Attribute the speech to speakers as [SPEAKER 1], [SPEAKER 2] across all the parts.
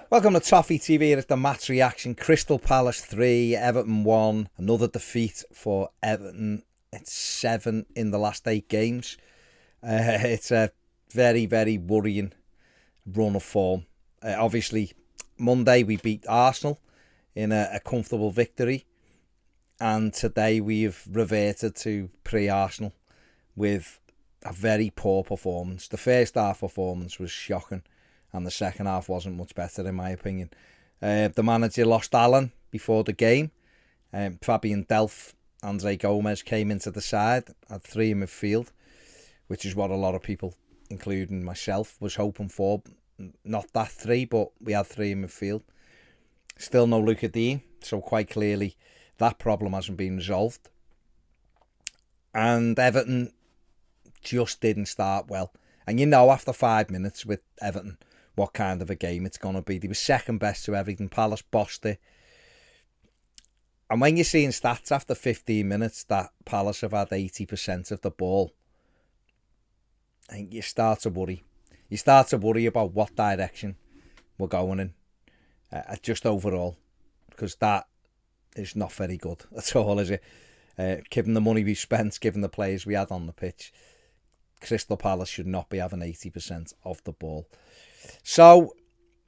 [SPEAKER 1] Welcome to Toffee TV. Here at the match reaction. Crystal Palace 3, Everton 1. Another defeat for Everton. It's 7 in the last 8 games. It's a very, very worrying run of form. Obviously, Monday we beat Arsenal in a comfortable victory. And today we've reverted to pre-Arsenal with a very poor performance. The first half performance was shocking. And the second half wasn't much better, in my opinion. The manager lost Allen before the game. Fabian Delph, Andre Gomez came into the side, had 3 in midfield, which is what a lot of people, including myself, was hoping for. Not that 3, but we had 3 in midfield. Still no Luca Dean, so quite clearly that problem hasn't been resolved. And Everton just didn't start well. And you know, after 5 minutes with Everton, what kind of a game it's going to be. They were second best to everything. Palace bossed it. And when you're seeing stats after 15 minutes that Palace have had 80% of the ball, I think you start to worry. You start to worry about what direction we're going in, just overall, because that is not very good at all, is it? Given the money we spent, given the players we had on the pitch, Crystal Palace should not be having 80% of the ball. So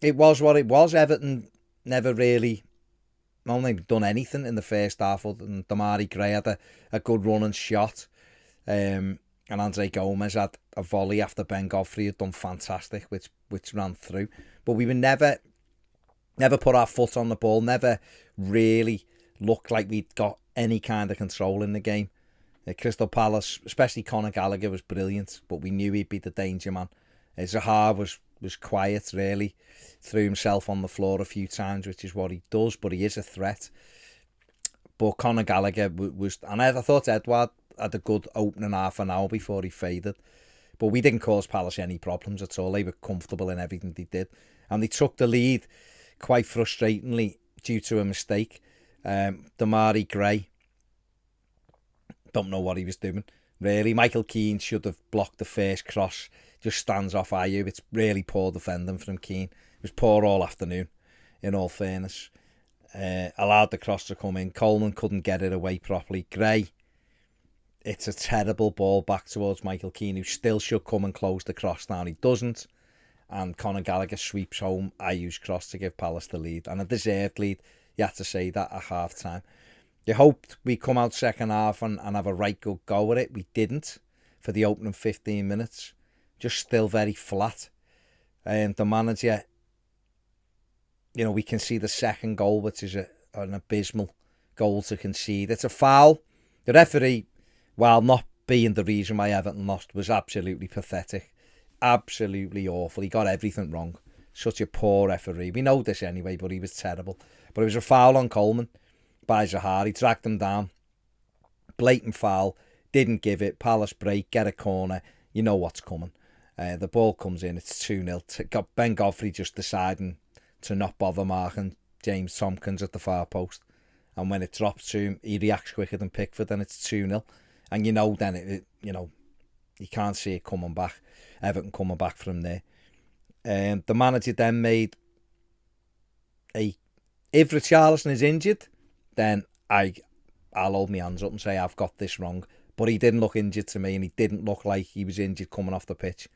[SPEAKER 1] it was what it was. Everton never really done anything in the first half, other than Damari Gray had a good run and shot. And Andre Gomez had a volley after Ben Godfrey had done fantastic, which ran through. But we were never put our foot on the ball, never really looked like we'd got any kind of control in the game. Crystal Palace, especially Conor Gallagher, was brilliant, but we knew he'd be the danger man. Zaha was quiet, really. Threw himself on the floor a few times, which is what he does, but he is a threat. But Conor Gallagher was... And I thought Edouard had a good opening half an hour before he faded. But we didn't cause Palace any problems at all. They were comfortable in everything they did. And they took the lead quite frustratingly due to a mistake. Damari Gray, don't know what he was doing, really. Michael Keane should have blocked the first cross. Just stands off Ayew. It's really poor defending from Keane. It was poor all afternoon, in all fairness. Allowed the cross to come in. Coleman couldn't get it away properly. Gray, it's a terrible ball back towards Michael Keane, who still should come and close the cross down. He doesn't. And Conor Gallagher sweeps home Ayew's cross to give Palace the lead. And a deserved lead, you have to say that, at half-time. You hoped we'd come out second half and have a right good go with it. We didn't for the opening 15 minutes. Just still very flat. And the manager, you know, we can see the second goal, which is an abysmal goal to concede. It's a foul. The referee, while not being the reason why Everton lost, was absolutely pathetic. Absolutely awful. He got everything wrong. Such a poor referee. We know this anyway, but he was terrible. But it was a foul on Coleman by Zaha. He dragged him down. Blatant foul. Didn't give it. Palace break. Get a corner. You know what's coming. The ball comes in. It's 2-0. Got Ben Godfrey just deciding to not bother marking James Tomkins at the far post. And when it drops to him, he reacts quicker than Pickford, and it's 2-0. And you know then, you can't see it coming back. Everton coming back from there. The manager then made if Richarlison is injured, then I'll hold my hands up and say I've got this wrong. But he didn't look injured to me, and he didn't look like he was injured coming off the pitch.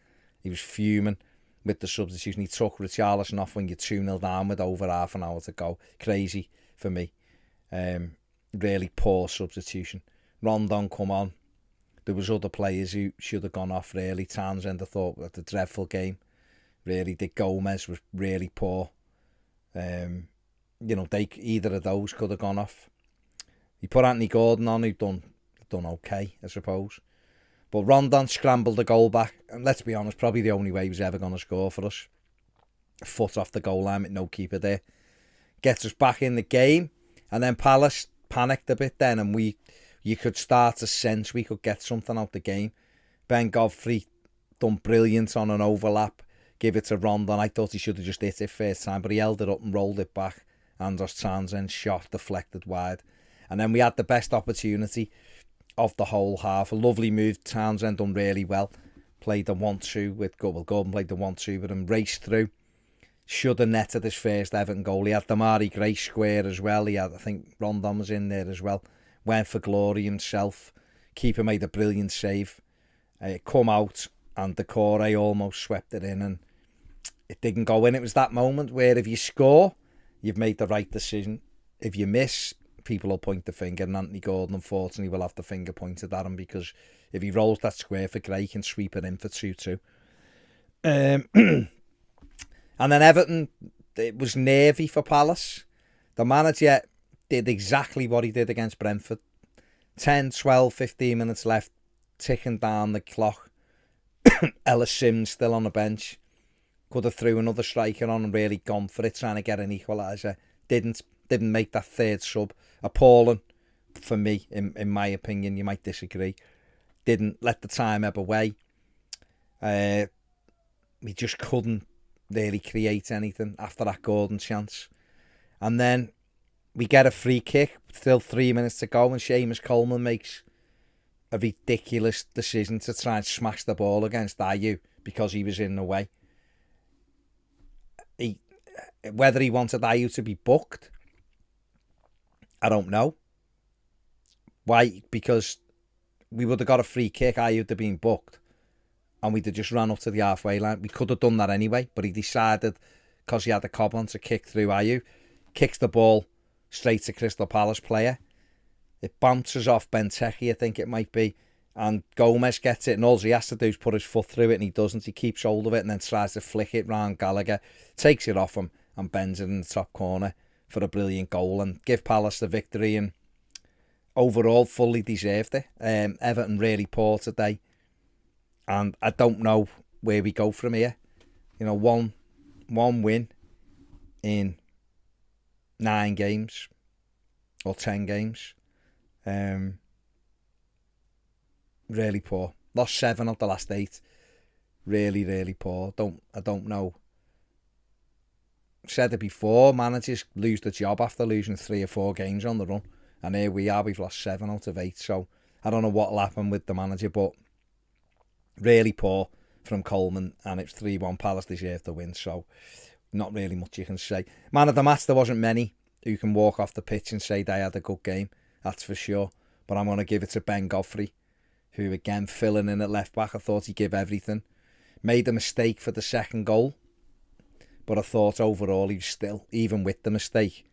[SPEAKER 1] He was fuming with the substitution. He took Richarlison off when you're 2-0 down with over half an hour to go. Crazy for me. Really poor substitution. Rondon come on. There was other players who should have gone off, really. Townsend, I thought, had a dreadful game. Really did. Gomez was really poor. Either of those could have gone off. He put Anthony Gordon on, who done okay, I suppose. But Rondon scrambled the goal back, and let's be honest, probably the only way he was ever going to score for us. A foot off the goal line with no keeper there. Gets us back in the game, and then Palace panicked a bit then, and you could start to sense we could get something out the game. Ben Godfrey done brilliant on an overlap. Give it to Rondon. I thought he should have just hit it first time, but he held it up and rolled it back. Anders Townsend shot deflected wide. And then we had the best opportunity of the whole half. A lovely move. Townsend done really well. Played the 1-2 with Gordon. Played the 1-2 with him. Raced through. should have netted his first Everton goal. He had the Mari Gray square as well. He had, I think, Rondon was in there as well. Went for glory himself. Keeper made a brilliant save. Come out and Decore almost swept it in and it didn't go in. It was that moment where if you score, you've made the right decision. If you miss, people will point the finger, and Anthony Gordon unfortunately will have the finger pointed at him because if he rolls that square for Gray, he can sweep it in for 2-2. And then Everton, it was nervy for Palace. The manager did exactly what he did against Brentford. 10, 12, 15 minutes left, ticking down the clock. Ellis Sims still on the bench. Could have threw another striker on and really gone for it, trying to get an equaliser. Didn't make that third sub. Appalling for me, in my opinion. You might disagree. Didn't let the time ebb away. We just couldn't really create anything after that Gordon chance. And then we get a free kick, still 3 minutes to go, and Seamus Coleman makes a ridiculous decision to try and smash the ball against Ayew because he was in the way. Whether he wanted Ayew to be booked, I don't know. Why? Because we would have got a free kick, Ayew would have been booked, and we'd have just run up to the halfway line. We could have done that anyway, but he decided, because he had a cob on, to kick through Ayew. Kicks the ball straight to Crystal Palace player. It bounces off Benteke, I think it might be, and Gomez gets it, and all he has to do is put his foot through it, and he doesn't. He keeps hold of it and then tries to flick it round Gallagher, takes it off him and bends it in the top corner for a brilliant goal and give Palace the victory, and overall fully deserved it. Everton really poor today, and I don't know where we go from here. You know, one win in 9 games or 10 games. Really poor. Lost 7 of the last 8. Really, really poor. I don't know. Said it before, managers lose the job after losing 3 or 4 games on the run. And here we are, we've lost 7 out of 8. So I don't know what'll happen with the manager, but really poor from Coleman, and it's 3-1. Palace deserved the win, so not really much you can say. Man of the match, there wasn't many who can walk off the pitch and say they had a good game, that's for sure. But I'm going to give it to Ben Godfrey, who again filling in at left back. I thought he'd give everything. Made a mistake for the second goal, but I thought overall he was still, even with the mistake,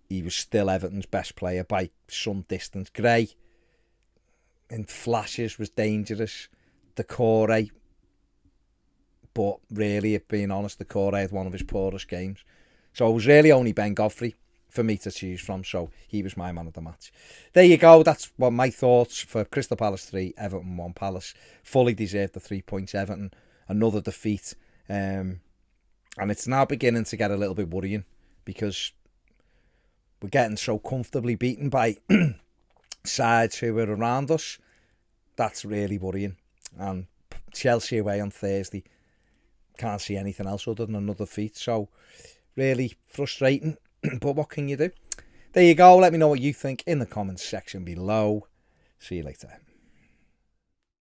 [SPEAKER 1] he was still Everton's best player by some distance. Gray, in flashes, was dangerous. Decore, but really, if being honest, Decore had one of his poorest games. So it was really only Ben Godfrey for me to choose from, so he was my man of the match. There you go, that's what my thoughts for Crystal Palace 3, Everton 1. Palace fully deserved the 3 points. Everton, another defeat. And it's now beginning to get a little bit worrying because we're getting so comfortably beaten by sides who are around us. That's really worrying. And Chelsea away on Thursday, can't see anything else other than another defeat. So really frustrating, but what can you do? There you go. Let me know what you think in the comments section below. See you later.